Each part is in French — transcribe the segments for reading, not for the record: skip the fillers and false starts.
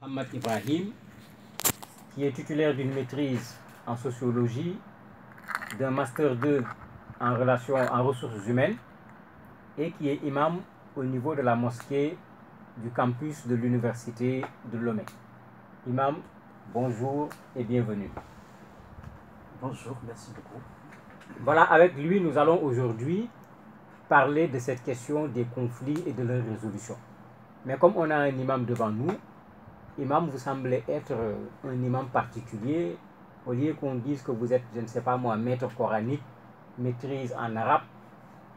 Ahmad Ibrahim, qui est titulaire d'une maîtrise en sociologie, d'un master 2 en ressources humaines et qui est imam au niveau de la mosquée du campus de l'université de Lomé. Imam, bonjour et bienvenue. Bonjour, merci beaucoup. Voilà, avec lui, nous allons aujourd'hui parler de cette question des conflits et de leur résolution. Mais comme on a un imam devant nous, imam, vous semblez être un imam particulier. Au lieu qu'on dise que vous êtes, je ne sais pas moi, maître coranique, maîtrise en arabe,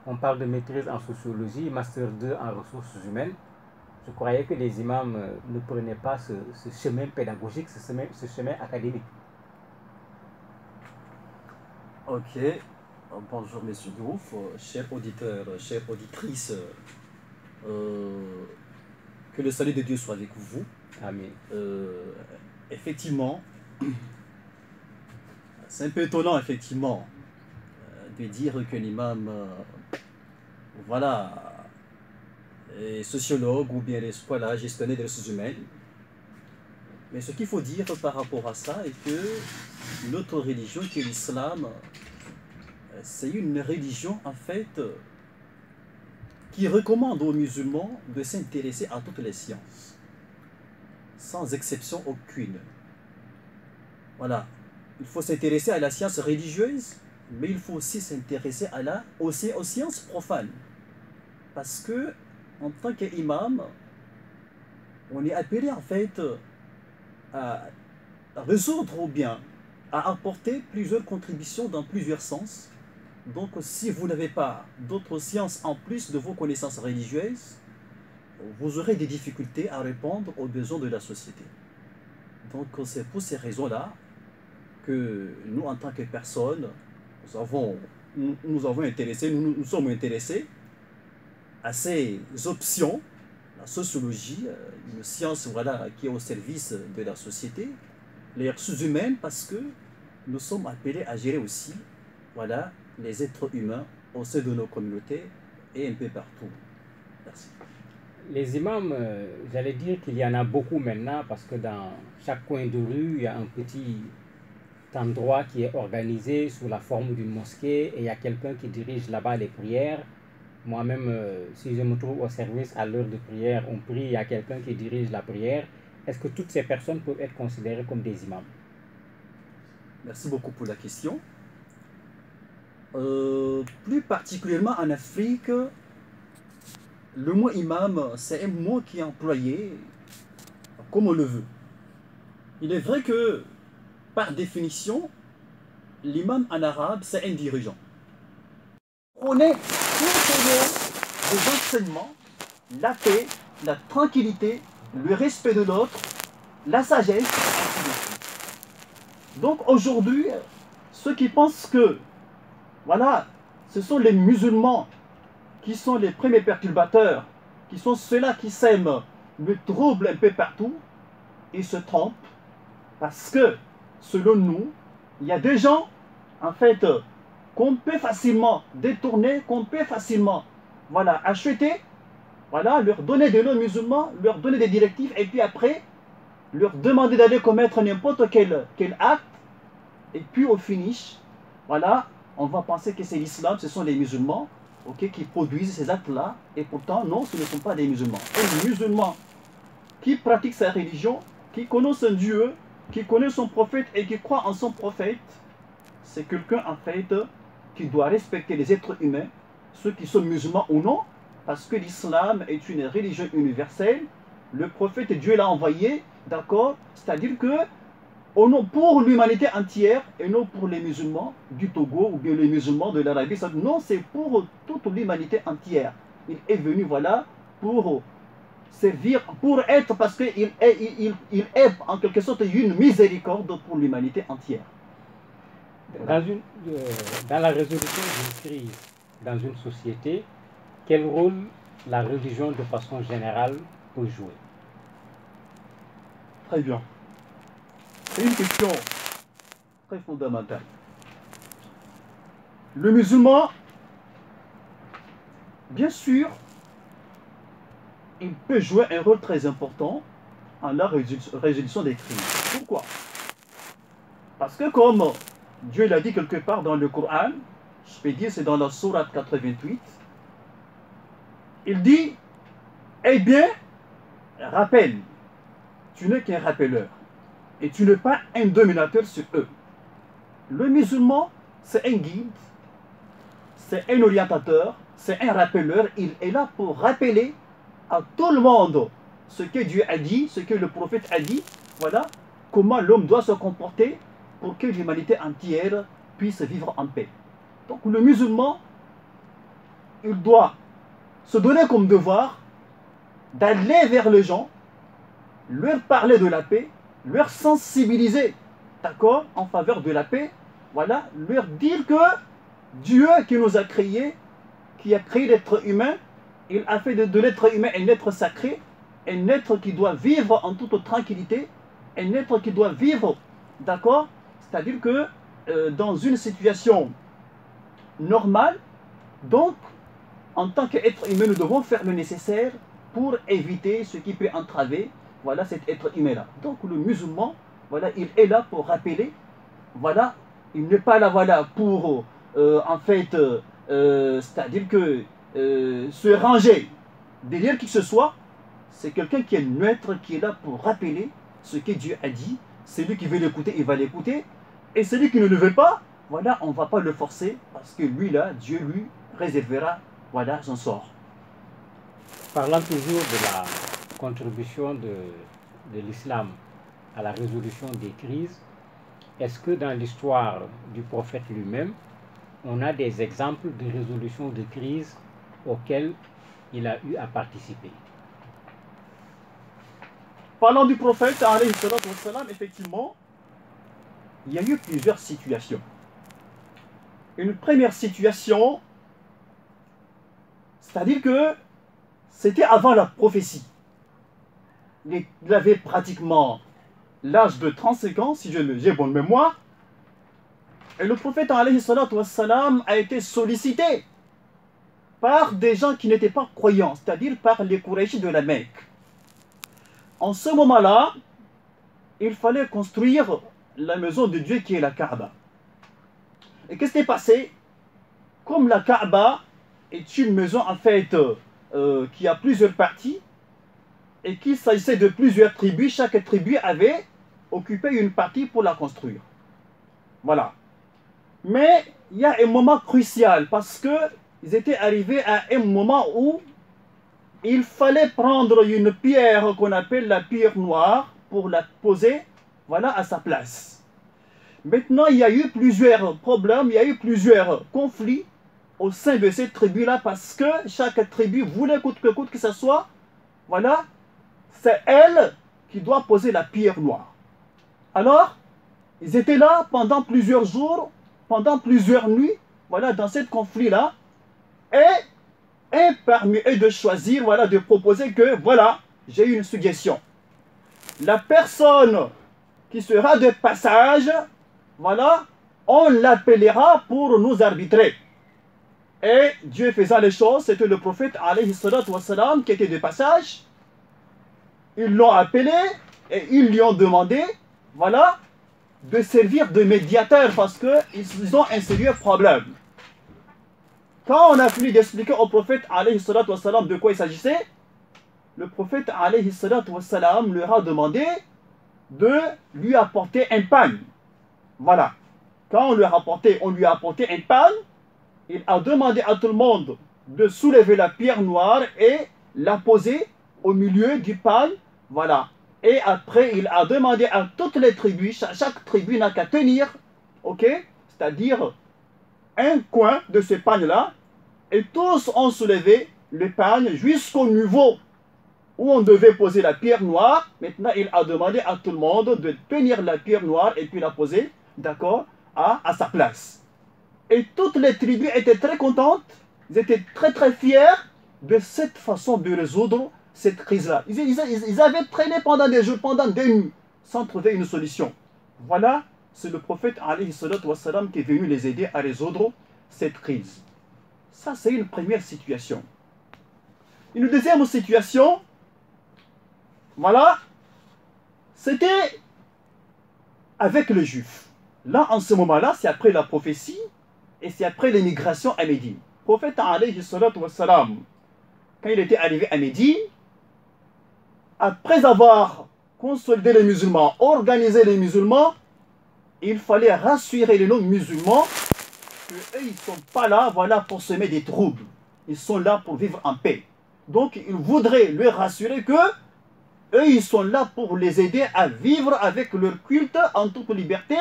on parle de maîtrise en sociologie, master 2 en ressources humaines. Je croyais que les imams ne prenaient pas ce chemin pédagogique, ce chemin académique. Ok, bonjour Monsieur Diouf, chers auditeurs, chères auditrices, que le salut de Dieu soit avec vous. Amen. Effectivement, c'est un peu étonnant effectivement de dire que l'imam, voilà, est sociologue ou bien voilà, gestionnaire des ressources humaines. Mais ce qu'il faut dire par rapport à ça est que notre religion, qui est l'islam, c'est une religion en fait qui recommande aux musulmans de s'intéresser à toutes les sciences, sans exception aucune. Voilà, il faut s'intéresser à la science religieuse, mais il faut aussi s'intéresser aux sciences profanes. Parce que, en tant qu'imam, on est appelé en fait à résoudre ou bien à apporter plusieurs contributions dans plusieurs sens. Donc, si vous n'avez pas d'autres sciences en plus de vos connaissances religieuses, vous aurez des difficultés à répondre aux besoins de la société. Donc, c'est pour ces raisons-là que nous, en tant que personnes, nous sommes intéressés à ces options, la sociologie, une science voilà, qui est au service de la société, les ressources humaines, parce que nous sommes appelés à gérer aussi voilà, les êtres humains au sein de nos communautés et un peu partout. Merci. Les imams, j'allais dire qu'il y en a beaucoup maintenant parce que dans chaque coin de rue, il y a un petit endroit qui est organisé sous la forme d'une mosquée et il y a quelqu'un qui dirige là-bas les prières. Moi-même, si je me trouve au service à l'heure de prière, on prie, il y a quelqu'un qui dirige la prière. Est-ce que toutes ces personnes peuvent être considérées comme des imams? Merci beaucoup pour la question. Plus particulièrement en Afrique, le mot imam, c'est un mot qui est employé comme on le veut. Il est vrai que, par définition, l'imam en arabe, c'est un dirigeant. On est tout des enseignements, la paix, la tranquillité, le respect de l'autre, la sagesse. Donc aujourd'hui, ceux qui pensent que, voilà, ce sont les musulmans qui sont les premiers perturbateurs, qui sont ceux-là qui sèment le trouble un peu partout, ils se trompent parce que, selon nous, il y a des gens, en fait, qu'on peut facilement détourner, qu'on peut facilement, voilà, acheter, voilà, leur donner des noms musulmans, leur donner des directives, et puis après, leur demander d'aller commettre n'importe quel acte, et puis au finish, voilà, on va penser que c'est l'islam, ce sont les musulmans, okay, qui produisent ces actes-là, et pourtant, non, ce ne sont pas des musulmans. Un musulman qui pratique sa religion, qui connaît son Dieu, qui connaît son prophète et qui croit en son prophète, c'est quelqu'un en fait qui doit respecter les êtres humains, ceux qui sont musulmans ou non, parce que l'islam est une religion universelle. Le prophète, Dieu l'a envoyé, d'accord? C'est-à-dire que pour l'humanité entière et non pour les musulmans du Togo ou bien les musulmans de l'Arabie Saoudite. Non, c'est pour toute l'humanité entière. Il est venu, voilà, pour servir, pour être, parce qu'il est en quelque sorte une miséricorde pour l'humanité entière. Dans la résolution d'une crise dans une société, quel rôle la religion de façon générale peut jouer? Très bien. C'est une question très fondamentale. Le musulman, bien sûr, il peut jouer un rôle très important en la résolution des crises. Pourquoi? Parce que comme Dieu l'a dit quelque part dans le Coran, je peux dire c'est dans la sourate 88, il dit, eh bien, rappelle, tu n'es qu'un rappeleur et tu n'es pas un dominateur sur eux. Le musulman, c'est un guide, c'est un orientateur, c'est un rappeleur. Il est là pour rappeler à tout le monde ce que Dieu a dit, ce que le prophète a dit, voilà, comment l'homme doit se comporter pour que l'humanité entière puisse vivre en paix. Donc le musulman, il doit se donner comme devoir d'aller vers les gens, leur parler de la paix, leur sensibiliser, d'accord, en faveur de la paix, voilà, leur dire que Dieu qui nous a créés, qui a créé l'être humain, il a fait de l'être humain un être sacré, un être qui doit vivre en toute tranquillité, un être qui doit vivre, d'accord, c'est-à-dire que dans une situation normale, donc, en tant qu'être humain, nous devons faire le nécessaire pour éviter ce qui peut entraver, voilà, cet être humain-là. Donc, le musulman, voilà, il est là pour rappeler, voilà, il n'est pas là, voilà, pour, en fait, c'est-à-dire que se ranger, derrière qui que ce soit, c'est quelqu'un qui est neutre, qui est là pour rappeler ce que Dieu a dit. Celui qui veut l'écouter, il va l'écouter. Et celui qui ne le veut pas, voilà, on ne va pas le forcer, parce que lui, là, Dieu lui réservera, voilà, son sort. Parlant toujours de la contribution de l'islam à la résolution des crises, est-ce que dans l'histoire du prophète lui-même, on a des exemples de résolution de crises auxquelles il a eu à participer? Parlant du prophète, alayhi salatu wassalam, effectivement, il y a eu plusieurs situations. Une première situation, c'est-à-dire que c'était avant la prophétie. Il avait pratiquement l'âge de 35 ans, si j'ai bonne mémoire. Et le prophète alayhi salatu wassalam a été sollicité par des gens qui n'étaient pas croyants, c'est-à-dire par les Quraysh de la Mecque. En ce moment-là, il fallait construire la maison de Dieu qui est la Kaaba. Et qu'est-ce qui s'est passé? Comme la Kaaba est une maison en fait qui a plusieurs parties et qu'il s'agissait de plusieurs tribus, chaque tribu avait occupé une partie pour la construire. Voilà. Mais il y a un moment crucial parce qu'ils étaient arrivés à un moment où il fallait prendre une pierre qu'on appelle la pierre noire pour la poser, voilà, à sa place. Maintenant, il y a eu plusieurs problèmes, il y a eu plusieurs conflits au sein de cette tribu-là parce que chaque tribu voulait coûte que ce soit, voilà, c'est elle qui doit poser la pierre noire. Alors, ils étaient là pendant plusieurs jours, pendant plusieurs nuits, voilà, dans ce conflit-là, et parmi eux de choisir, voilà, de proposer que, voilà, j'ai une suggestion. La personne qui sera de passage, voilà, on l'appellera pour nous arbitrer. Et Dieu faisant les choses, c'était le prophète alayhi salatu wassalam qui était de passage. Ils l'ont appelé et ils lui ont demandé, voilà, de servir de médiateur parce qu'ils ont un sérieux problème. Quand on a fini d'expliquer au prophète alayhi salatu wassalam de quoi il s'agissait, le prophète alayhi salatu wassalam leur a demandé de lui apporter un pain. Voilà. Quand on lui a apporté un pain, il a demandé à tout le monde de soulever la pierre noire et la poser au milieu du pain. Voilà. Et après, il a demandé à toutes les tribus, chaque tribu n'a qu'à tenir, ok, c'est-à-dire un coin de ce pain-là, et tous ont soulevé le pain jusqu'au niveau où on devait poser la pierre noire. Maintenant, il a demandé à tout le monde de tenir la pierre noire et puis la poser, d'accord, à sa place. Et toutes les tribus étaient très contentes, ils étaient très fiers de cette façon de résoudre cette crise-là. Ils avaient traîné pendant des jours, pendant des nuits, sans trouver une solution. Voilà, c'est le prophète alayhi salatu wassalam qui est venu les aider à résoudre cette crise. Ça, c'est une première situation. Une deuxième situation, voilà, C'était avec les Juifs. Là, en ce moment-là, c'est après la prophétie et c'est après l'émigration à Médine. Le prophète, alayhi salatu wassalam, quand il était arrivé à Médine, après avoir consolidé les musulmans, organisé les musulmans, il fallait rassurer les non-musulmans qu'eux, ils ne sont pas là, voilà, pour semer des troubles. Ils sont là pour vivre en paix. Donc, il voudrait leur rassurer que eux, ils sont là pour les aider à vivre avec leur culte en toute liberté,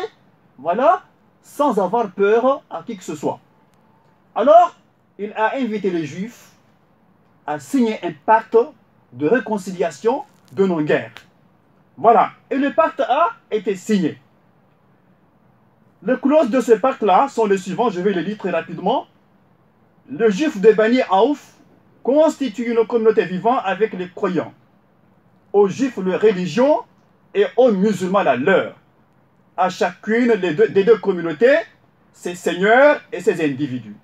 voilà, sans avoir peur à qui que ce soit. Alors, il a invité les Juifs à signer un pacte de réconciliation de non-guerre. Voilà, et le pacte a été signé. Les clauses de ce pacte-là sont les suivants, je vais les lire très rapidement. Le Juif de Bani Aouf constitue une communauté vivante avec les croyants. Aux Juifs leur religion et aux musulmans la leur. À chacune des deux communautés, ses seigneurs et ses individus.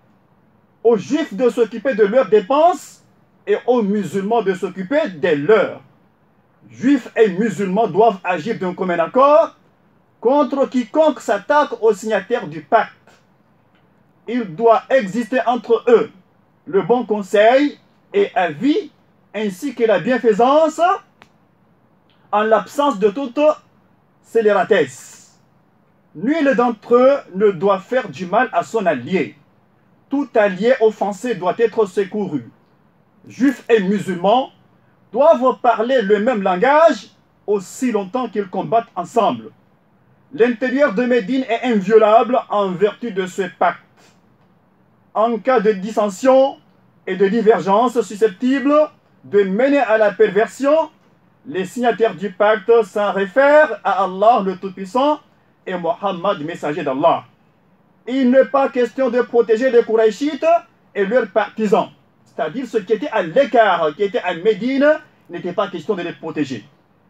Aux Juifs de s'occuper de leurs dépenses et aux musulmans de s'occuper des leurs. Juifs et musulmans doivent agir d'un commun accord contre quiconque s'attaque aux signataires du pacte. Il doit exister entre eux le bon conseil et avis ainsi que la bienfaisance en l'absence de toute scélératesse. Nul d'entre eux ne doit faire du mal à son allié. Tout allié offensé doit être secouru. Juifs et musulmans doivent parler le même langage aussi longtemps qu'ils combattent ensemble. L'intérieur de Médine est inviolable en vertu de ce pacte. En cas de dissension et de divergence susceptibles de mener à la perversion, les signataires du pacte s'en réfèrent à Allah le Tout-Puissant et Mohammed, messager d'Allah. Il n'est pas question de protéger les Qurayshites et leurs partisans. C'est-à-dire ceux qui étaient à l'écart, qui étaient à Médine, il n'était pas question de les protéger.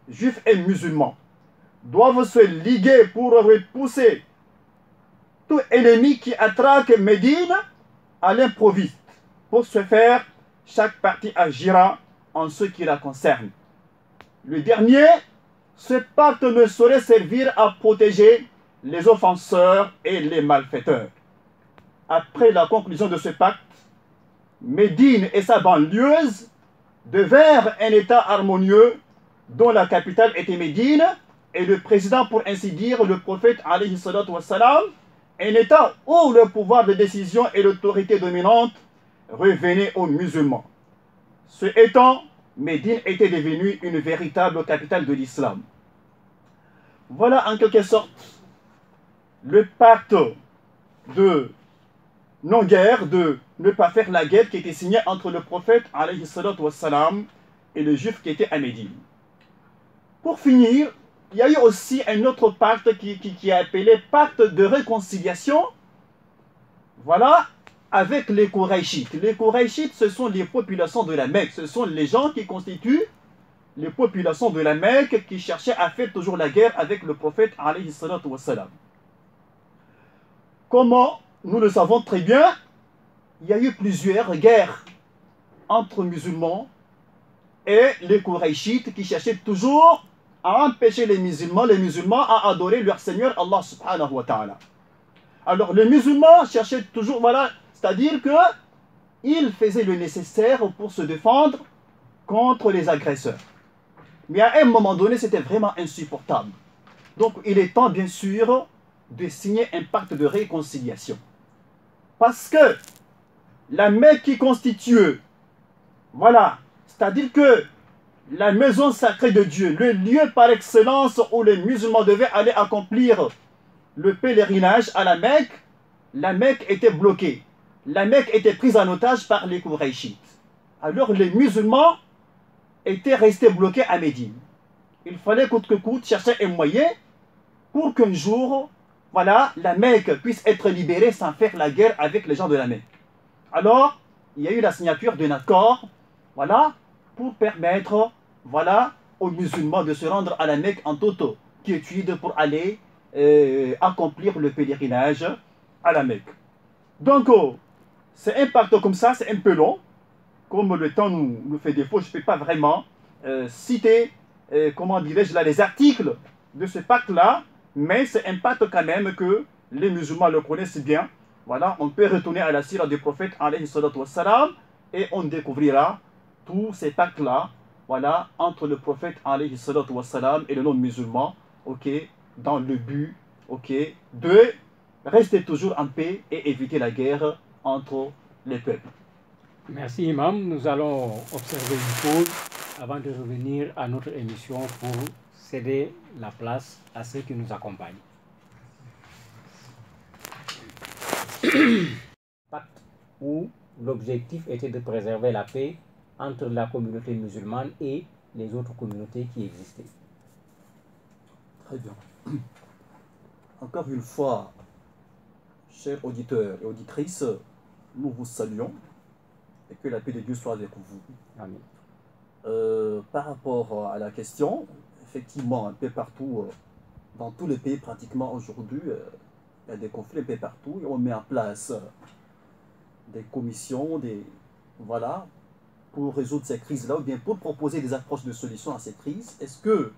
Juifs et musulmans doivent se liguer pour repousser tout ennemi qui attraque Médine à l'improviste. Pour ce faire, chaque partie agira en ce qui la concerne. Le dernier, ce pacte ne saurait servir à protéger les offenseurs et les malfaiteurs. Après la conclusion de ce pacte, Médine et sa banlieuse devinrent un État harmonieux dont la capitale était Médine et le président, pour ainsi dire, le prophète alayhi salatu wassalam, un État où le pouvoir de décision et l'autorité dominante revenaient aux musulmans. Ce étant, Médine était devenue une véritable capitale de l'islam. Voilà en quelque sorte le pacte de non-guerre, de ne pas faire la guerre qui était signé entre le prophète alayhi salatu wassalam et les Juifs qui étaient à Médine. Pour finir, il y a eu aussi un autre pacte qui est appelé pacte de réconciliation, voilà, avec les Qurayshites. Les Qurayshites, ce sont les populations de la Mecque, ce sont les gens qui constituent les populations de la Mecque qui cherchaient à faire toujours la guerre avec le prophète alayhi salatu wassalam. Comment nous le savons très bien, il y a eu plusieurs guerres entre musulmans et les Qurayshites qui cherchaient toujours à empêcher les musulmans à adorer leur Seigneur Allah subhanahu wa ta'ala. Alors les musulmans cherchaient toujours, voilà, c'est-à-dire que ils faisaient le nécessaire pour se défendre contre les agresseurs. Mais à un moment donné, c'était vraiment insupportable. Donc il est temps, bien sûr, de signer un pacte de réconciliation. Parce que la Mecque qui constitue, voilà, c'est-à-dire que la maison sacrée de Dieu, le lieu par excellence où les musulmans devaient aller accomplir le pèlerinage à la Mecque était bloquée. La Mecque était prise en otage par les Qurayshites. Alors les musulmans étaient restés bloqués à Médine. Il fallait coûte que coûte chercher un moyen pour qu'un jour, voilà, la Mecque puisse être libérée sans faire la guerre avec les gens de la Mecque. Alors, il y a eu la signature d'un accord, voilà, pour permettre, voilà, aux musulmans de se rendre à la Mecque en toute quiétude pour aller accomplir le pèlerinage à la Mecque. Donc, c'est un pacte comme ça, c'est un peu long. Comme le temps nous fait défaut, je ne peux pas vraiment citer comment dirais-je là, les articles de ce pacte-là, mais c'est un pacte quand même que les musulmans le connaissent bien. Voilà, on peut retourner à la sira du prophète alayhi salatu wassalam, et on découvrira tous ces pactes-là, voilà, entre le prophète alayhi salatu wassalam et le non-musulman, ok, dans le but, ok, de rester toujours en paix et éviter la guerre entre les peuples. Merci Imam. Nous allons observer une pause avant de revenir à notre émission pour céder la place à ceux qui nous accompagnent. Pacte où l'objectif était de préserver la paix entre la communauté musulmane et les autres communautés qui existaient. Très bien. Encore une fois, chers auditeurs et auditrices, nous vous saluons et que la paix de Dieu soit avec vous. Amen. Par rapport à la question, effectivement, un peu partout, dans tous les pays pratiquement aujourd'hui, il y a des conflits un peu partout et on met en place des commissions, voilà, pour résoudre ces crises-là ou bien pour proposer des approches de solutions à ces crises. Est-ce que,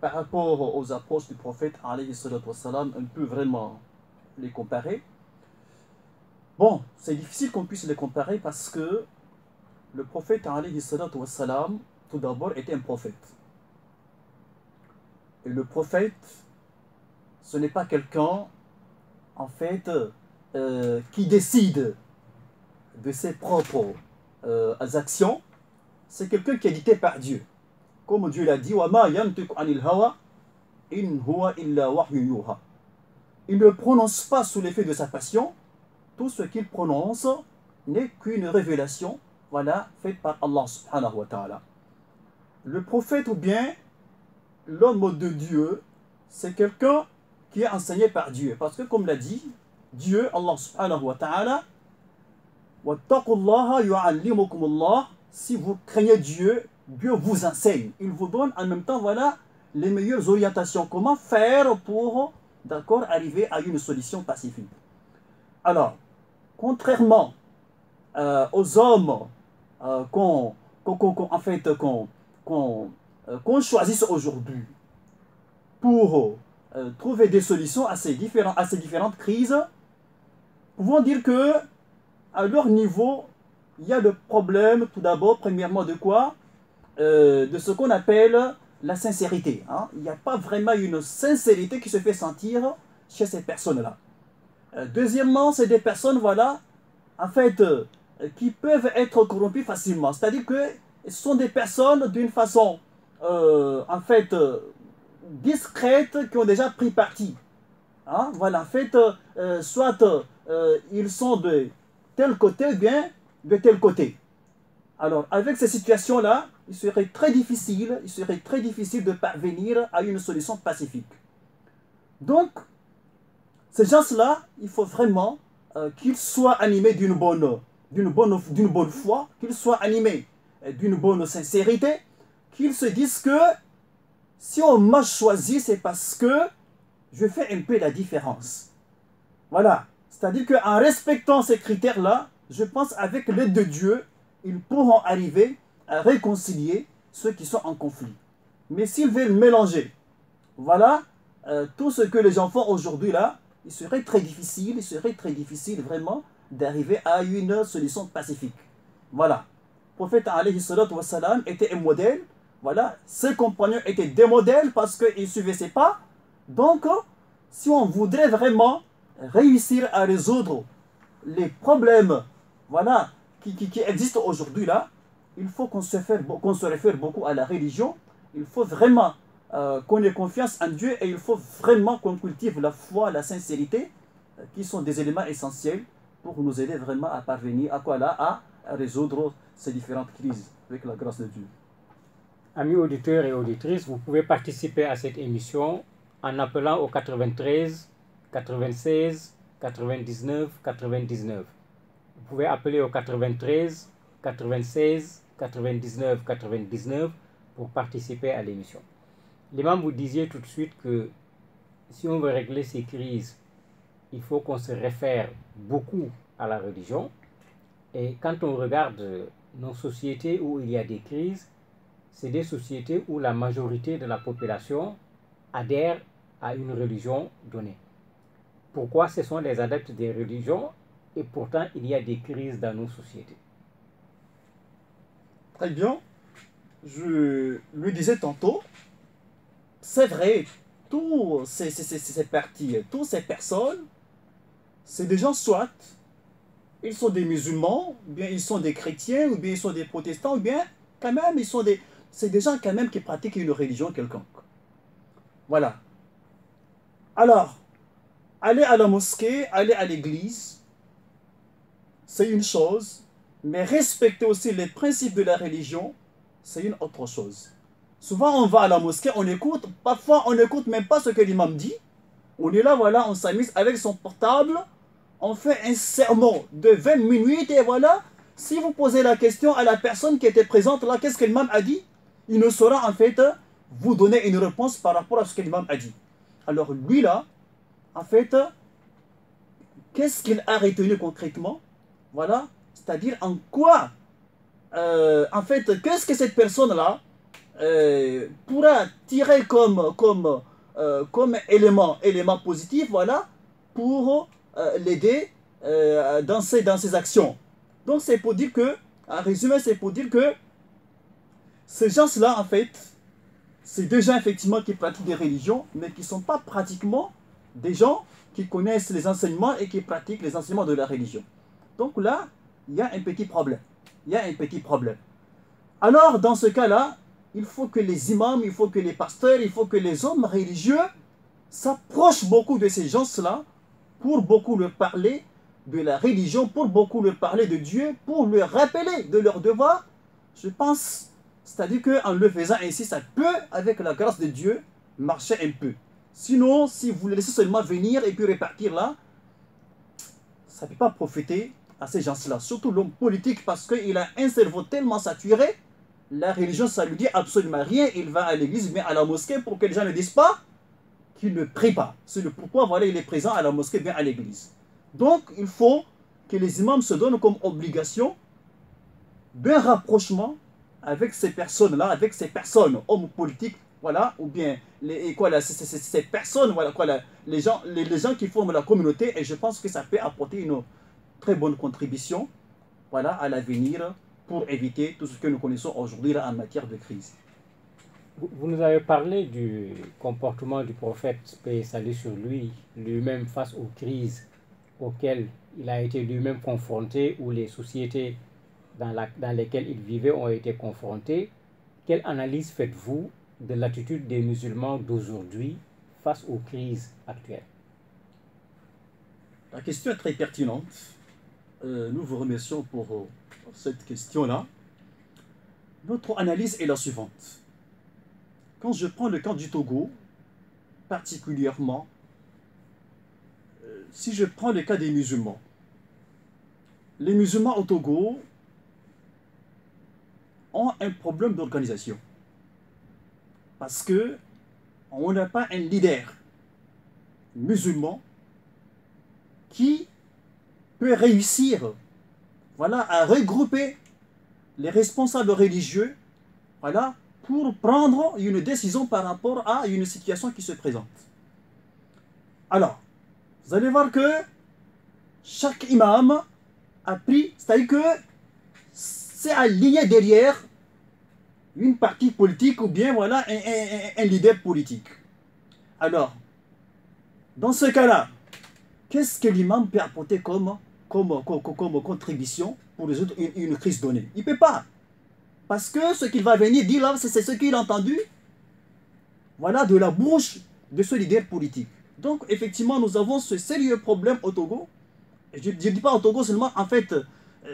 par rapport aux approches du prophète, alayhi salatu wassalam, on peut vraiment les comparer? Bon, c'est difficile qu'on puisse les comparer parce que le prophète, alayhi salatu wassalam, tout d'abord, était un prophète. Et le prophète, ce n'est pas quelqu'un, en fait, qui décide de ses propres actions. C'est quelqu'un qui est dicté par Dieu. Comme Dieu l'a dit, وَمَا يَنْتِقُ عَنِ الْهَوَى إِنْ هُوَ إِلَّا وَحْيٌ يُوحَى. Il ne prononce pas sous l'effet de sa passion. Tout ce qu'il prononce n'est qu'une révélation, voilà, faite par Allah subhanahu wa ta'ala. Le prophète ou bien l'homme de Dieu, c'est quelqu'un qui est enseigné par Dieu. Parce que comme l'a dit Dieu, Allah subhanahu wa ta'ala, وَاتَّقُوا اللَّهَ يُعَلِّمُكُمُ اللَّهُ. Si vous craignez Dieu, Dieu vous enseigne. Il vous donne en même temps, voilà, les meilleures orientations. Comment faire pour, d'accord, arriver à une solution pacifique. Alors, contrairement aux hommes qu'on choisisse aujourd'hui pour trouver des solutions à ces différentes crises, pouvons dire que à leur niveau, il y a le problème tout d'abord, premièrement, de quoi? De ce qu'on appelle la sincérité. Hein. Il n'y a pas vraiment une sincérité qui se fait sentir chez ces personnes-là. Deuxièmement, c'est des personnes, voilà, en fait, qui peuvent être corrompues facilement. C'est-à-dire que ce sont des personnes d'une façon, en fait, discrète, qui ont déjà pris parti. Hein? Voilà, en fait, soit ils sont de tel côté ou bien de tel côté. Alors, avec ces situations-là, il serait très difficile de parvenir à une solution pacifique. Donc, ces gens-là, il faut vraiment qu'ils soient animés d'une bonne foi, qu'ils soient animés d'une bonne sincérité, qu'ils se disent que si on m'a choisi, c'est parce que je fais un peu la différence. Voilà. C'est-à-dire qu'en respectant ces critères-là, je pense avec l'aide de Dieu, ils pourront arriver à réconcilier ceux qui sont en conflit. Mais s'ils veulent mélanger, voilà, tout ce que les gens font aujourd'hui là, il serait très difficile vraiment d'arriver à une solution pacifique. Voilà. Le prophète alayhi salatu wassalam était un modèle. Voilà. Ses compagnons étaient des modèles parce qu'ils suivaient ses pas. Donc, si on voudrait vraiment réussir à résoudre les problèmes, voilà, qui existent aujourd'hui là, il faut qu'on se réfère beaucoup à la religion. Il faut vraiment qu'on ait confiance en Dieu et il faut vraiment qu'on cultive la foi, la sincérité, qui sont des éléments essentiels pour nous aider vraiment à parvenir à résoudre ces différentes crises avec la grâce de Dieu. Amis auditeurs et auditrices, vous pouvez participer à cette émission en appelant au 93 96 99 99. Vous pouvez appeler au 93 96 99 99 pour participer à l'émission. L'imam, vous disiez tout de suite que si on veut régler ces crises, il faut qu'on se réfère beaucoup à la religion. Et quand on regarde nos sociétés où il y a des crises, c'est des sociétés où la majorité de la population adhère à une religion donnée. Pourquoi ce sont les adeptes des religions et pourtant il y a des crises dans nos sociétés? Très bien. Je le disais tantôt, c'est vrai, tous ces partis, toutes ces personnes, c'est des gens soit, ils sont des musulmans, ou bien ils sont des chrétiens, ou bien ils sont des protestants, ou bien quand même, c'est des gens quand même qui pratiquent une religion quelconque. Voilà. Alors, aller à la mosquée, aller à l'église, c'est une chose, mais respecter aussi les principes de la religion, c'est une autre chose. Souvent, on va à la mosquée, on écoute, parfois on n'écoute même pas ce que l'imam dit. On est là, voilà, on s'amuse avec son portable, on fait un sermon de 20 minutes et voilà. Si vous posez la question à la personne qui était présente là, qu'est-ce que l'imam a dit? Il ne saura en fait vous donner une réponse par rapport à ce que l'imam a dit. Alors lui là, en fait, qu'est-ce qu'il a retenu concrètement? Voilà, c'est-à-dire en quoi, en fait, qu'est-ce que cette personne-là pourra tirer comme élément positif, voilà, pour l'aider dans ses actions. Donc c'est pour dire que, en résumé, c'est pour dire que ces gens-là, en fait, c'est des gens effectivement qui pratiquent des religions, mais qui ne sont pas pratiquement des gens qui connaissent les enseignements et qui pratiquent les enseignements de la religion. Donc là, il y a un petit problème. Il y a un petit problème. Alors, dans ce cas-là, il faut que les imams, il faut que les pasteurs, il faut que les hommes religieux s'approchent beaucoup de ces gens-là pour beaucoup leur parler de la religion, pour beaucoup leur parler de Dieu, pour leur rappeler de leur devoir. Je pense, c'est-à-dire qu'en le faisant ainsi, ça peut, avec la grâce de Dieu, marcher un peu. Sinon, si vous les laissez seulement venir et puis repartir là, ça ne peut pas profiter à ces gens-là, surtout l'homme politique, parce qu'il a un cerveau tellement saturé, la religion, ça lui dit absolument rien. Il va à l'église, bien à la mosquée, pour que les gens ne disent pas qu'il ne prie pas. C'est le pourquoi, voilà, il est présent à la mosquée, bien à l'église. Donc, il faut que les imams se donnent comme obligation d'un rapprochement avec ces personnes-là, avec ces personnes, hommes politiques, voilà, ou bien ces personnes, voilà, les gens qui forment la communauté, et je pense que ça peut apporter une très bonne contribution, voilà, à l'avenir pour éviter tout ce que nous connaissons aujourd'hui en matière de crise. Vous nous avez parlé du comportement du prophète, paix et salut sur lui, lui-même face aux crises auxquelles il a été lui-même confronté, ou les sociétés dans lesquelles il vivait ont été confrontées. Quelle analyse faites-vous de l'attitude des musulmans d'aujourd'hui face aux crises actuelles? La question est très pertinente. Nous vous remercions pour cette question-là. Notre analyse est la suivante. Quand je prends le cas du Togo, particulièrement, si je prends le cas des musulmans, les musulmans au Togo ont un problème d'organisation. Parce que on n'a pas un leader musulman qui peut réussir, voilà, à regrouper les responsables religieux, voilà, pour prendre une décision par rapport à une situation qui se présente. Alors, vous allez voir que chaque imam a pris, c'est-à-dire que c'est aligné derrière une partie politique ou bien voilà un leader politique. Alors, dans ce cas-là, qu'est-ce que l'imam peut apporter comme contribution pour résoudre une crise donnée? Il ne peut pas. Parce que ce qu'il va venir dire là, c'est ce qu'il a entendu, voilà, de la bouche de ce leader politique. Donc, effectivement, nous avons ce sérieux problème au Togo. Je ne dis pas au Togo seulement, en fait,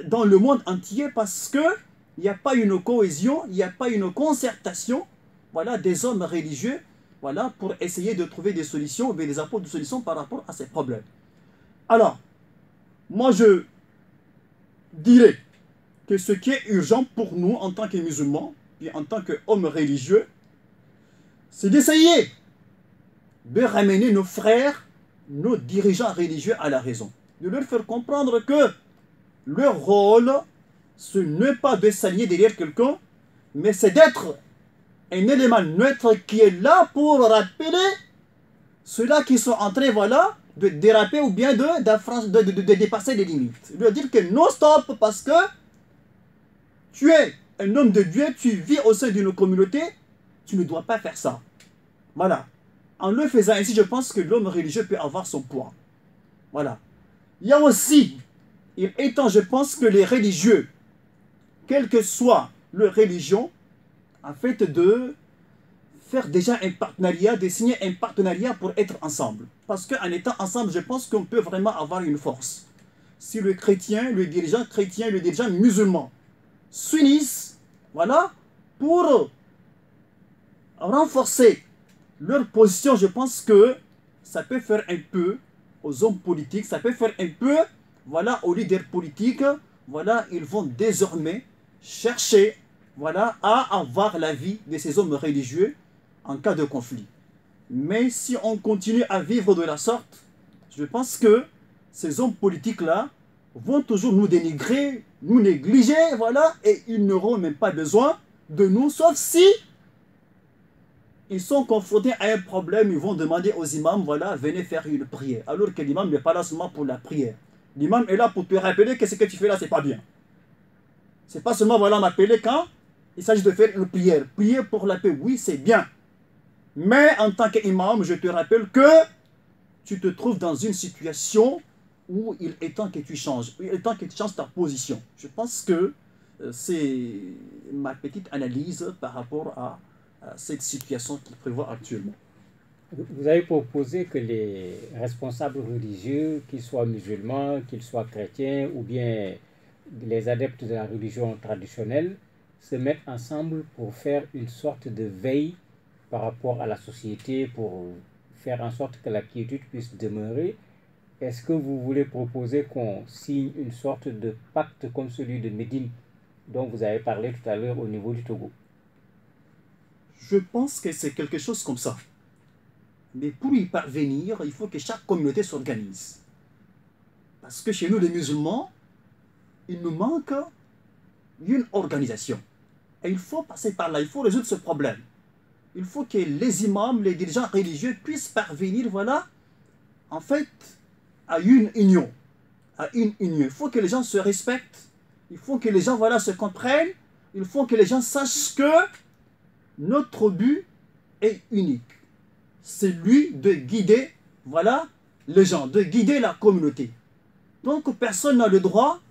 dans le monde entier, parce que il n'y a pas une cohésion, il n'y a pas une concertation, voilà, des hommes religieux, voilà, pour essayer de trouver des solutions, ou des apports de solutions par rapport à ces problèmes. Alors, moi je dirais que ce qui est urgent pour nous en tant que musulmans, et en tant qu'hommes religieux, c'est d'essayer de ramener nos frères, nos dirigeants religieux à la raison. De leur faire comprendre que leur rôle, ce n'est pas de s'aligner derrière quelqu'un, mais c'est d'être un élément neutre qui est là pour rappeler ceux-là qui sont en train, voilà, de déraper ou bien de dépasser les limites. De dire que non, stop, parce que tu es un homme de Dieu, tu vis au sein d'une communauté, tu ne dois pas faire ça. Voilà. En le faisant ainsi, je pense que l'homme religieux peut avoir son poids. Voilà. Il y a aussi, il est temps, je pense que les religieux, quelle que soit leur religion, en fait, de faire déjà un partenariat, de signer un partenariat pour être ensemble. Parce qu'en étant ensemble, je pense qu'on peut vraiment avoir une force. Si le dirigeant musulman s'unissent, voilà, pour renforcer leur position, je pense que ça peut faire un peu aux hommes politiques, ça peut faire un peu, voilà, aux leaders politiques, voilà, ils vont désormais chercher, voilà, à avoir l'avis de ces hommes religieux en cas de conflit. Mais si on continue à vivre de la sorte, je pense que ces hommes politiques-là vont toujours nous dénigrer, nous négliger, voilà, et ils n'auront même pas besoin de nous, sauf si ils sont confrontés à un problème, ils vont demander aux imams, voilà, venez faire une prière. Alors que l'imam n'est pas là seulement pour la prière. L'imam est là pour te rappeler que ce que tu fais là, c'est pas bien. C'est pas seulement, voilà, m'appeler quand il s'agit de faire une prière. Prier pour la paix, oui, c'est bien. Mais en tant qu'imam, je te rappelle que tu te trouves dans une situation où il est temps que tu changes. Il est temps que tu changes ta position. Je pense que c'est ma petite analyse par rapport à cette situation qui prévoit actuellement. Vous avez proposé que les responsables religieux, qu'ils soient musulmans, qu'ils soient chrétiens ou bien les adeptes de la religion traditionnelle, se mettent ensemble pour faire une sorte de veille par rapport à la société, pour faire en sorte que la quiétude puisse demeurer. Est-ce que vous voulez proposer qu'on signe une sorte de pacte comme celui de Médine dont vous avez parlé tout à l'heure au niveau du Togo? Je pense que c'est quelque chose comme ça. Mais pour y parvenir, il faut que chaque communauté s'organise. Parce que chez nous, les musulmans, il nous manque une organisation. Et il faut passer par là, il faut résoudre ce problème. Il faut que les imams, les dirigeants religieux puissent parvenir, voilà, en fait, à une union. Il faut que les gens se respectent. Il faut que les gens, voilà, se comprennent. Il faut que les gens sachent que notre but est unique. C'est lui de guider, voilà, les gens, de guider la communauté. Donc, personne n'a le droit,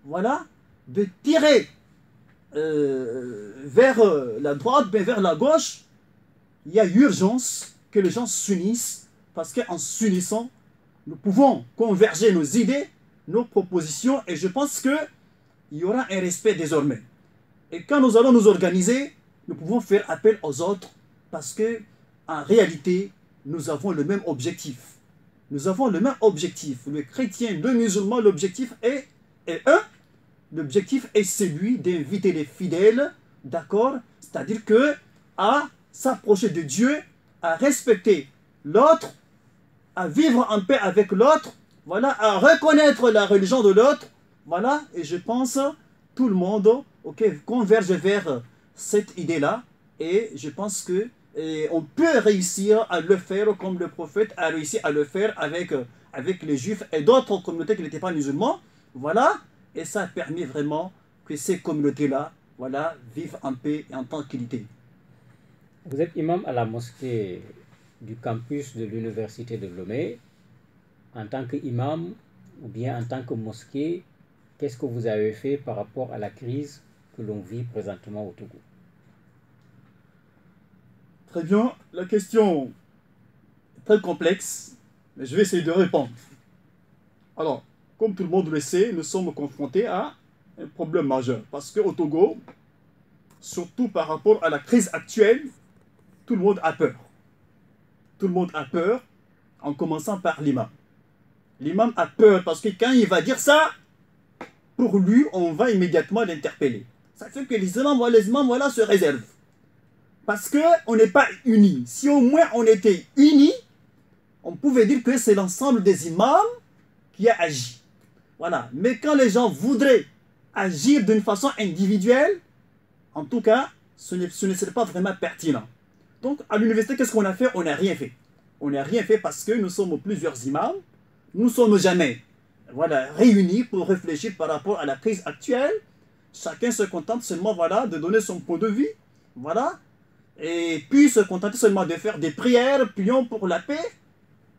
voilà, de tirer vers la droite, mais vers la gauche. Il y a urgence que les gens s'unissent, parce qu'en s'unissant, nous pouvons converger nos idées, nos propositions, et je pense qu'il y aura un respect désormais. Et quand nous allons nous organiser, nous pouvons faire appel aux autres, parce que en réalité, nous avons le même objectif. Nous avons le même objectif. Le chrétien, le musulman, l'objectif est un. L'objectif est celui d'inviter les fidèles, d'accord? C'est-à-dire que à s'approcher de Dieu, à respecter l'autre, à vivre en paix avec l'autre, voilà, à reconnaître la religion de l'autre, voilà, et je pense tout le monde, ok, converge vers cette idée-là, et je pense que on peut réussir à le faire comme le prophète a réussi à le faire avec les juifs et d'autres communautés qui n'étaient pas musulmans, voilà, et ça permet vraiment que ces communautés-là, voilà, vivent en paix et en tranquillité. Vous êtes imam à la mosquée du campus de l'université de Lomé. En tant qu'imam ou bien en tant que mosquée, qu'est-ce que vous avez fait par rapport à la crise que l'on vit présentement au Togo? Très bien, la question est très complexe, mais je vais essayer de répondre. Alors, comme tout le monde le sait, nous sommes confrontés à un problème majeur. Parce qu'au Togo, surtout par rapport à la crise actuelle, tout le monde a peur. Tout le monde a peur, en commençant par l'imam. L'imam a peur parce que quand il va dire ça, pour lui, on va immédiatement l'interpeller. Ça fait que les imams, voilà, se réservent. Parce qu'on n'est pas unis. Si au moins on était unis, on pouvait dire que c'est l'ensemble des imams qui a agi. Voilà. Mais quand les gens voudraient agir d'une façon individuelle, en tout cas, ce ne serait pas vraiment pertinent. Donc, à l'université, qu'est-ce qu'on a fait? On n'a rien fait. On n'a rien fait parce que nous sommes plusieurs imams. Nous ne sommes jamais réunis pour réfléchir par rapport à la crise actuelle. Chacun se contente seulement de donner son point de vue. Voilà. Et puis se contenter seulement de faire des prières, prions pour la paix.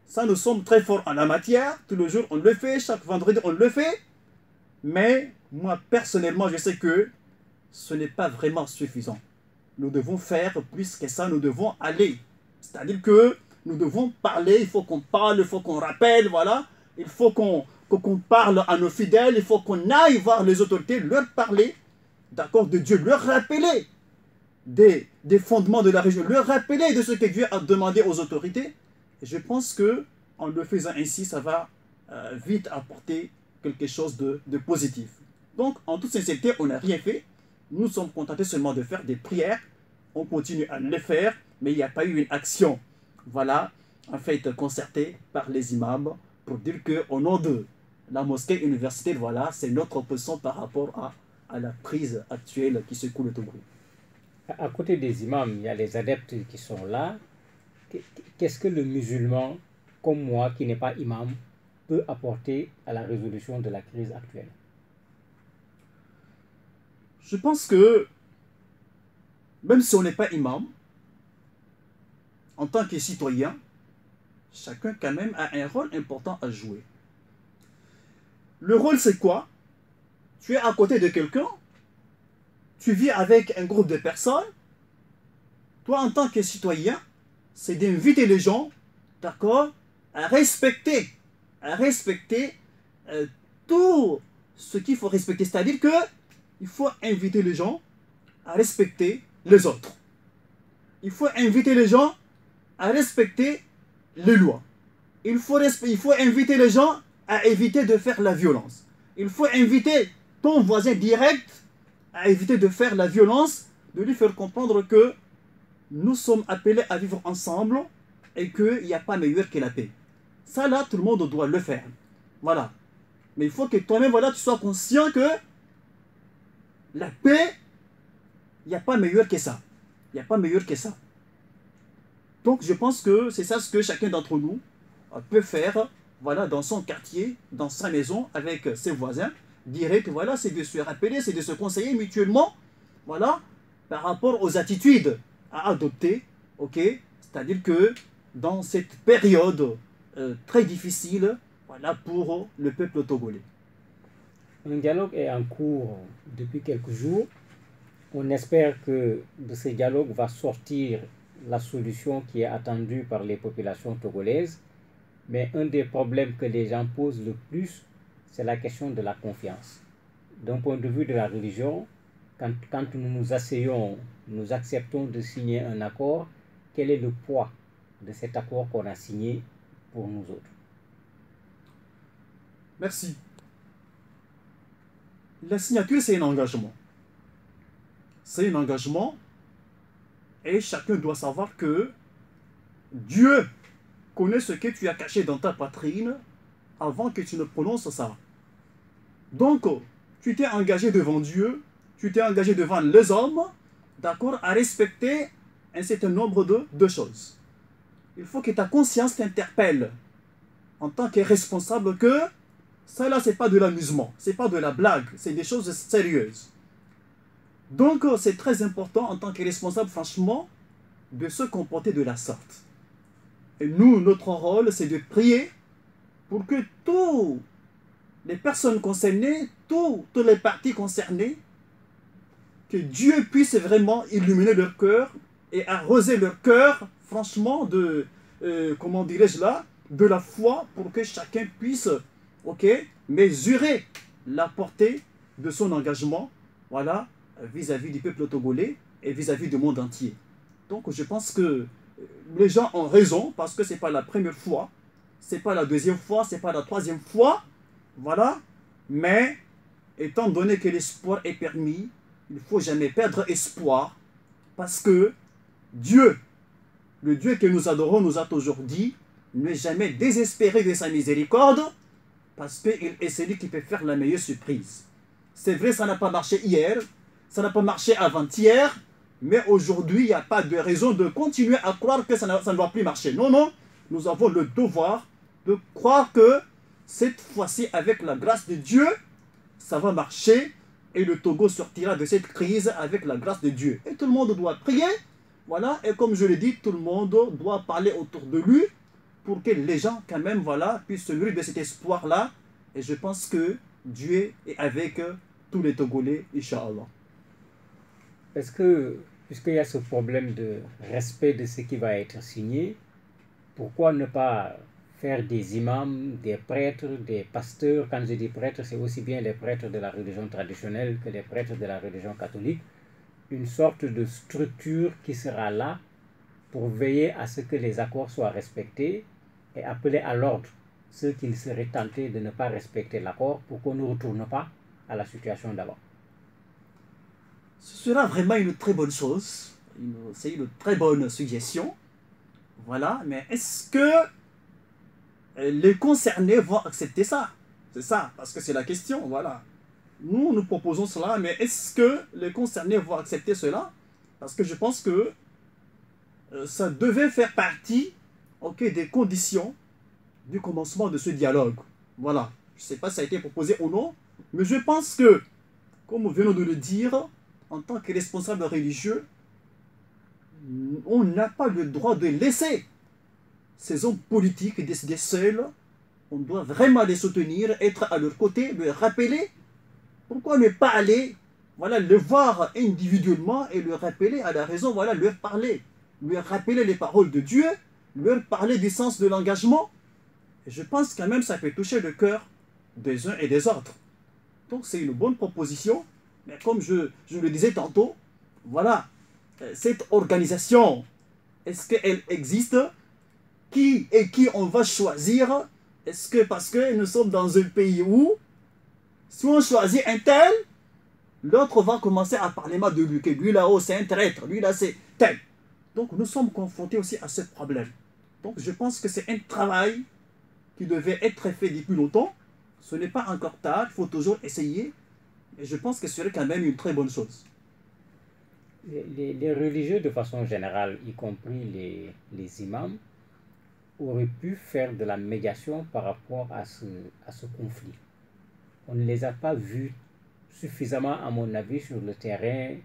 Ça, nous sommes très forts en la matière. Tous les jours, on le fait. Chaque vendredi, on le fait. Mais moi, personnellement, je sais que ce n'est pas vraiment suffisant. Nous devons faire plus que ça. Nous devons aller. C'est-à-dire que nous devons parler. Il faut qu'on parle. Il faut qu'on rappelle. Voilà. Il faut qu'on parle à nos fidèles. Il faut qu'on aille voir les autorités, leur parler, d'accord, de Dieu, leur rappeler des fondements de la religion, leur rappeler de ce que Dieu a demandé aux autorités. Et je pense que en le faisant ainsi, ça va vite apporter quelque chose de positif. Donc, en toute sincérité, on n'a rien fait. Nous sommes contentés seulement de faire des prières. On continue à les faire, mais il n'y a pas eu une action, en fait, concertée par les imams pour dire qu'au nom de la mosquée universitaire, c'est notre position par rapport à la crise actuelle qui secoue le Togo. À côté des imams, il y a les adeptes qui sont là. Qu'est-ce que le musulman, comme moi, qui n'est pas imam, peut apporter à la résolution de la crise actuelle? Je pense que, même si on n'est pas imam, en tant que citoyen, chacun quand même a un rôle important à jouer. Le rôle, c'est quoi? Tu es à côté de quelqu'un, tu vis avec un groupe de personnes. Toi, en tant que citoyen, c'est d'inviter les gens, d'accord, à respecter tout ce qu'il faut respecter. C'est-à-dire que il faut inviter les gens à respecter les autres. Il faut inviter les gens à respecter les lois. Il faut inviter les gens à éviter de faire la violence. Il faut inviter ton voisin direct à éviter de faire la violence, de lui faire comprendre que nous sommes appelés à vivre ensemble et qu'il n'y a pas meilleur que la paix. Ça là, tout le monde doit le faire. Voilà. Mais il faut que toi-même, tu sois conscient que la paix, il n'y a pas meilleur que ça. Il n'y a pas meilleur que ça. Donc je pense que c'est ça ce que chacun d'entre nous peut faire, dans son quartier, dans sa maison, avec ses voisins. Direct, c'est de se rappeler, c'est de se conseiller mutuellement, par rapport aux attitudes à adopter, ok? C'est-à-dire que dans cette période très difficile, pour le peuple togolais. Un dialogue est en cours depuis quelques jours. On espère que de ce dialogue va sortir la solution qui est attendue par les populations togolaises. Mais un des problèmes que les gens posent le plus, c'est la question de la confiance. D'un point de vue de la religion, quand nous nous asseyons, nous acceptons de signer un accord, quel est le poids de cet accord qu'on a signé pour nous autres? Merci. La signature, c'est un engagement. C'est un engagement et chacun doit savoir que Dieu connais ce que tu as caché dans ta poitrine avant que tu ne prononces ça. Donc, tu t'es engagé devant Dieu, tu t'es engagé devant les hommes, d'accord, à respecter un certain nombre de choses. Il faut que ta conscience t'interpelle en tant que responsable que ça là, c'est pas de l'amusement, c'est pas de la blague, c'est des choses sérieuses. Donc, c'est très important en tant que responsable, franchement, de se comporter de la sorte. Et nous, notre rôle, c'est de prier pour que toutes les personnes concernées, toutes les parties concernées, que Dieu puisse vraiment illuminer leur cœur et arroser leur cœur, franchement, de la foi pour que chacun puisse, mesurer la portée de son engagement, vis-à-vis du peuple togolais et vis-à-vis du monde entier. Donc, je pense que les gens ont raison parce que ce n'est pas la première fois, ce n'est pas la deuxième fois, ce n'est pas la troisième fois, mais étant donné que l'espoir est permis, il ne faut jamais perdre espoir parce que Dieu, le Dieu que nous adorons, nous a toujours dit ne jamais désespérer de sa miséricorde parce qu'il est celui qui peut faire la meilleure surprise. C'est vrai, ça n'a pas marché hier, ça n'a pas marché avant-hier, Mais aujourd'hui, il n'y a pas de raison de continuer à croire que ça ne va plus marcher. Non, non, nous avons le devoir de croire que cette fois-ci, avec la grâce de Dieu, ça va marcher et le Togo sortira de cette crise avec la grâce de Dieu. Et tout le monde doit prier, voilà, et comme je l'ai dit, tout le monde doit parler autour de lui pour que les gens, quand même, voilà, puissent se nourrir de cet espoir-là. Et je pense que Dieu est avec tous les Togolais, Inch'Allah. Est-ce que, puisqu'il y a ce problème de respect de ce qui va être signé, pourquoi ne pas faire des imams, des prêtres, des pasteurs? Quand je dis prêtres, c'est aussi bien les prêtres de la religion traditionnelle que les prêtres de la religion catholique. Une sorte de structure qui sera là pour veiller à ce que les accords soient respectés et appeler à l'ordre ceux qui seraient tentés de ne pas respecter l'accord pour qu'on ne retourne pas à la situation d'avant. Ce sera vraiment une très bonne chose. C'est une très bonne suggestion. Voilà, mais est-ce que les concernés vont accepter ça? C'est ça, parce que c'est la question, voilà. Nous proposons cela, mais est-ce que les concernés vont accepter cela? Parce que je pense que ça devait faire partie, ok, des conditions du commencement de ce dialogue. Voilà. Je ne sais pas si ça a été proposé ou non, mais je pense que, comme nous venons de le dire, en tant que responsable religieux, on n'a pas le droit de laisser ces hommes politiques décider seuls. On doit vraiment les soutenir, être à leur côté, leur rappeler. Pourquoi ne pas aller, voilà, le voir individuellement et leur rappeler à la raison, voilà, leur parler, leur rappeler les paroles de Dieu, leur parler du sens de l'engagement. Et je pense quand même que ça peut toucher le cœur des uns et des autres. Donc c'est une bonne proposition, mais comme je le disais tantôt, voilà, cette organisation, est-ce qu'elle existe? Qui et qui on va choisir? Est-ce que parce que nous sommes dans un pays où, si on choisit un tel, l'autre va commencer à parler mal de lui, que lui là-haut c'est un traître, lui là c'est tel. Donc nous sommes confrontés aussi à ce problème. Donc je pense que c'est un travail qui devait être fait depuis longtemps. Ce n'est pas encore tard, il faut toujours essayer. Et je pense que ce serait quand même une très bonne chose. Les religieux de façon générale, y compris les imams, auraient pu faire de la médiation par rapport à ce conflit. On ne les a pas vus suffisamment, à mon avis, sur le terrain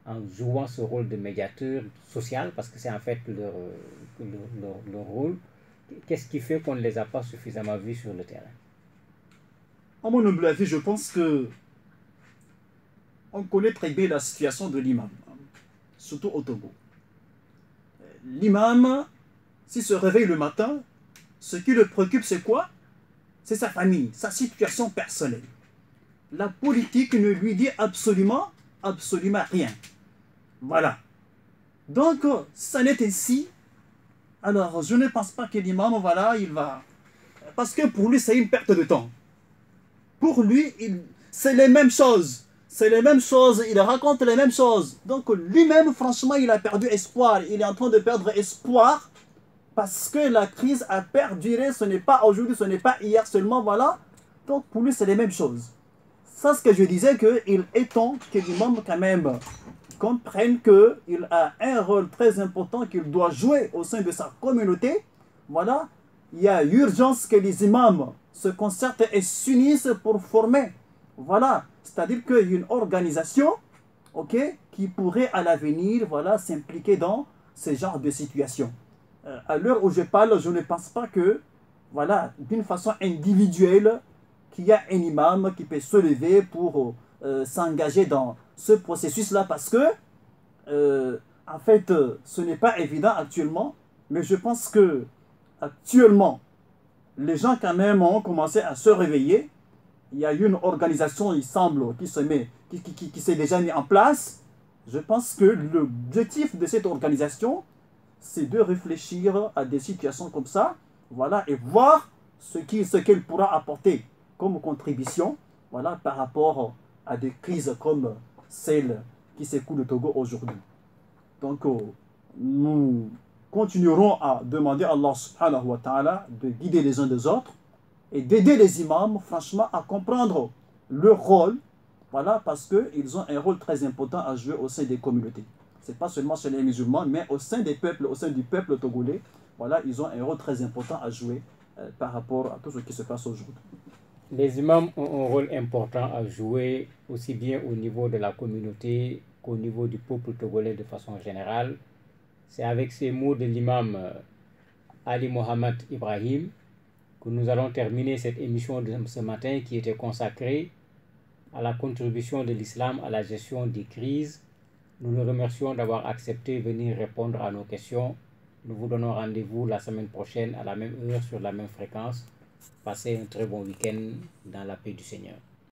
en jouant ce rôle de médiateur social, parce que c'est en fait leur rôle. Qu'est-ce qui fait qu'on ne les a pas suffisamment vus sur le terrain? À mon humble avis, je pense que on connaît très bien la situation de l'imam, surtout au Togo. L'imam, s'il se réveille le matin, ce qui le préoccupe, c'est quoi? C'est sa famille, sa situation personnelle. La politique ne lui dit absolument rien. Voilà. Donc, ça n'est ainsi. Alors, je ne pense pas que l'imam, voilà, il va... Parce que pour lui, c'est une perte de temps. Pour lui, c'est les mêmes choses. C'est les mêmes choses, il raconte les mêmes choses. Donc, lui-même, franchement, il a perdu espoir. Il est en train de perdre espoir parce que la crise a perduré. Ce n'est pas aujourd'hui, ce n'est pas hier seulement, voilà. Donc, pour lui, c'est les mêmes choses. Ça, ce que je disais, qu'il est temps que l'imam, quand même, comprenne qu'il a un rôle très important qu'il doit jouer au sein de sa communauté. Voilà, il y a urgence que les imams se concertent et s'unissent pour former. Voilà, c'est-à-dire qu'il y a une organisation, ok, qui pourrait à l'avenir, voilà, s'impliquer dans ce genre de situation. À l'heure où je parle, je ne pense pas que, voilà, d'une façon individuelle, qu'il y a un imam qui peut se lever pour s'engager dans ce processus-là, parce que, en fait, ce n'est pas évident actuellement, mais je pense que actuellement, les gens quand même ont commencé à se réveiller. Il y a une organisation, il semble, qui s'est déjà mise en place. Je pense que l'objectif de cette organisation, c'est de réfléchir à des situations comme ça, voilà, et voir ce qu'elle pourra apporter comme contribution, voilà, par rapport à des crises comme celle qui s'écoule au Togo aujourd'hui. Donc, nous continuerons à demander à Allah subhanahu wa ta'ala de guider les uns des autres et d'aider les imams, franchement, à comprendre leur rôle, voilà, parce qu'ils ont un rôle très important à jouer au sein des communautés. c'est pas seulement chez les musulmans, mais au sein des peuples, au sein du peuple togolais, voilà, ils ont un rôle très important à jouer par rapport à tout ce qui se passe aujourd'hui. Les imams ont un rôle important à jouer aussi bien au niveau de la communauté qu'au niveau du peuple togolais de façon générale. C'est avec ces mots de l'imam Ali Mohamed Ibrahim que nous allons terminer cette émission de ce matin qui était consacrée à la contribution de l'islam à la gestion des crises. Nous le remercions d'avoir accepté de venir répondre à nos questions. Nous vous donnons rendez-vous la semaine prochaine à la même heure sur la même fréquence. Passez un très bon week-end dans la paix du Seigneur.